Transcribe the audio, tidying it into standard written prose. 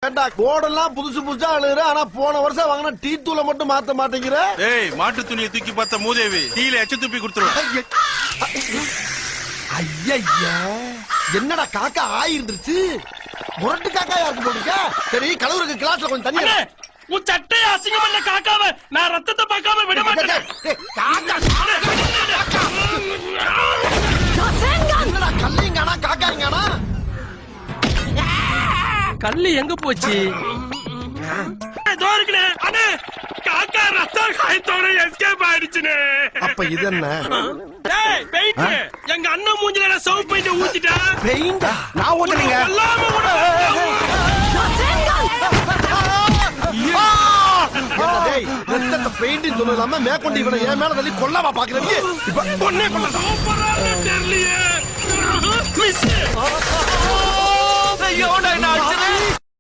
ஏண்டா கோடெல்லாம் புதுசு புதுசா அழுகுற, ஆனா போன வருஷம் வாங்கின டீ தூளை மட்டும் மாத்த மாட்டேங்கிற. ஏய், மாட்டு துணியை தூக்கி பார்த்த மூதேவி டீல எச்ச துப்பி கொடுத்துருவேன். ஐயா, என்னடா காக்கா ஆயிருந்துருச்சு. முரட்டு காக்கா யாருக்கு போட்டுருக்க? சரி, கலவருக்கு கிளாஸ்ல கொஞ்சம் தண்ணி. உன் சட்டையை அசிங்கம் பண்ண காக்காவ நான் ரத்தத்தை பார்க்காம விட மாட்டேன். என்னடா கல்லிங்கானா காக்காங்கானா? கல்லு எங்க போச்சு? காக்கா ரத்தம் காயத்தோட எஸ்கேப் ஆயிடுச்சுனே. அப்ப இது என்ன? எங்க அண்ணன் மூஞ்சில சவு பெயிண்ட் ஊத்திட்டா. பெயிண்டா? நான் ஊத்துறீங்க. ரத்தத்தை பெயிண்ட் சொல்லாம மேற்கொண்டு இவனை என் மேல தள்ளி கொல்லவா பாக்குறது? இப்ப பொண்ணே கொள்ள தெரியலையே.